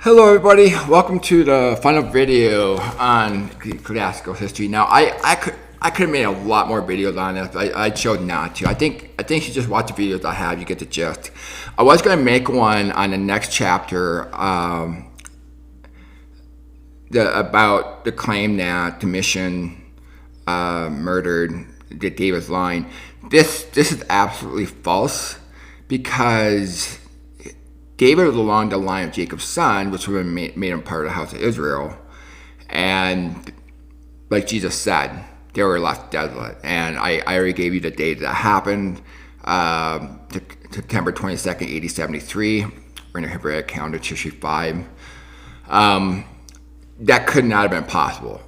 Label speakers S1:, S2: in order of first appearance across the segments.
S1: Hello everybody, welcome to the final video on Ecclesiastical History. Now I could have made a lot more videos on this, but I chose not to. I think you just watch the videos I have, you get the gist. I was going to make one on the next chapter about the claim that Domitian murdered David's line. This is absolutely false, because David was along the line of Jacob's son, which would have made him part of the house of Israel. And like Jesus said, they were left desolate. And I already gave you the date that happened, September 22nd, AD 73, or in the Hebraic calendar, Tishri 5. That could not have been possible.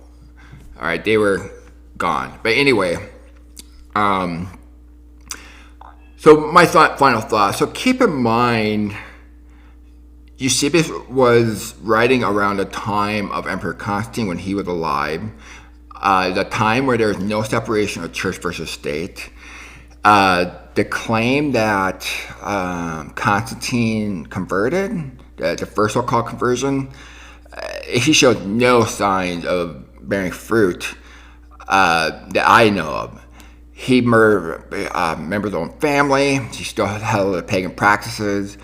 S1: All right, they were gone. But anyway, so my final thought. So keep in mind, Eusebius was writing around the time of Emperor Constantine when he was alive, the time where there was no separation of church versus state. The claim that Constantine converted, the first so-called conversion, he showed no signs of bearing fruit that I know of. He murdered members of his own family. He still held the pagan practices.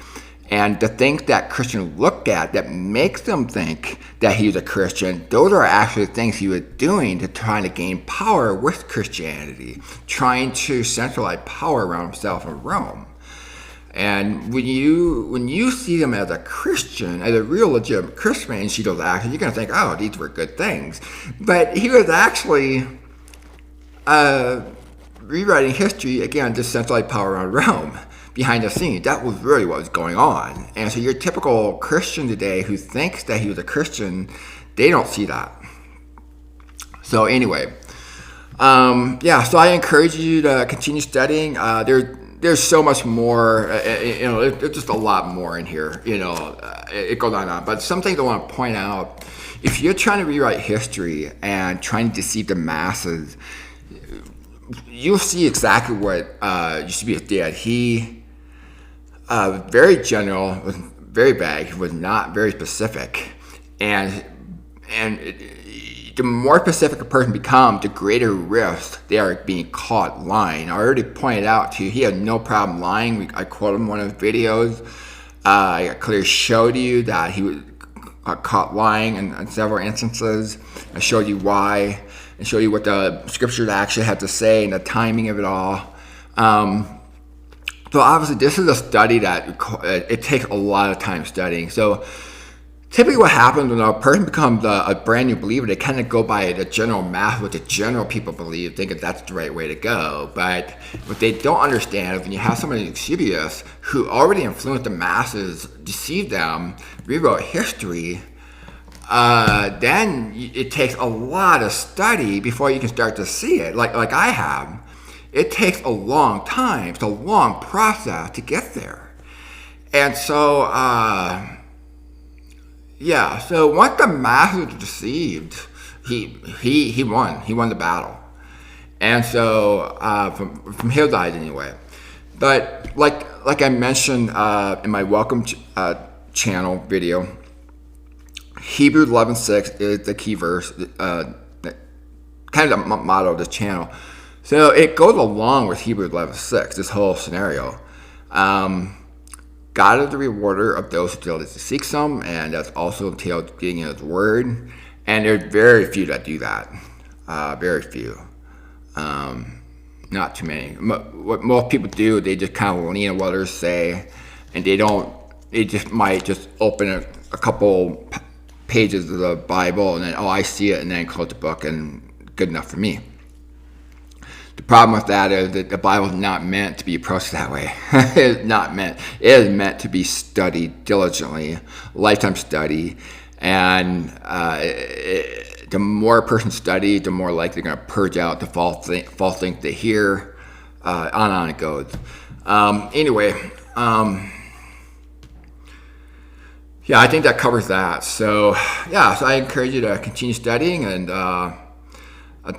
S1: And the things that Christians look at that makes them think that he was a Christian, those are actually things he was doing to try to gain power with Christianity, trying to centralize power around himself in Rome. And when you see him as a Christian, as a real legitimate Christian, and see those actions, you're going to think, oh, these were good things. But he was actually rewriting history, again, to centralize power around Rome. Behind the scenes, that was really what was going on. And so your typical Christian today who thinks that he was a Christian, they don't see that. So anyway, so I encourage you to continue studying. There's so much more, there's just a lot more in here, it goes on and on. But some things I want to point out: if you're trying to rewrite history and trying to deceive the masses, you'll see exactly what Eusebius did. He very general, was very vague, was not very specific, and the more specific a person becomes, the greater risk they are being caught lying. I already pointed out to you, he had no problem lying. I quoted him in one of his videos. I clearly showed you that he was caught lying in several instances. I showed you why, and showed you what the scriptures actually had to say and the timing of it all. So obviously this is a study that it takes a lot of time studying. So typically what happens when a person becomes a brand new believer, they kind of go by the general math, what the general people believe, thinking that's the right way to go. But what they don't understand is when you have somebody like Eusebius who already influenced the masses, deceived them, rewrote history, then it takes a lot of study before you can start to see it, like I have. It takes a long time. It's a long process to get there. And so, so once the masses were deceived, he won. He won the battle. And so, from his eyes anyway. But like I mentioned in my welcome channel video, Hebrews 11:6 is the key verse, kind of the motto of this channel. So it goes along with Hebrews 11:6, this whole scenario. God is the rewarder of those who diligently seek Him, and that's also entails getting in His Word. And there's very few that do that. Very few. Not too many. What most people do, they just kind of lean on what others say, and they just might just open a couple pages of the Bible, and then, I see it, and then close the book, and good enough for me. The problem with that is that the Bible is not meant to be approached that way. It is not meant. It is meant to be studied diligently, lifetime study, and the more a person studies, the more likely they're going to purge out the false things they hear. On it goes. Anyway, I think that covers that. So I encourage you to continue studying, and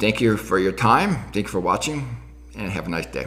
S1: thank you for your time. Thank you for watching, and have a nice day.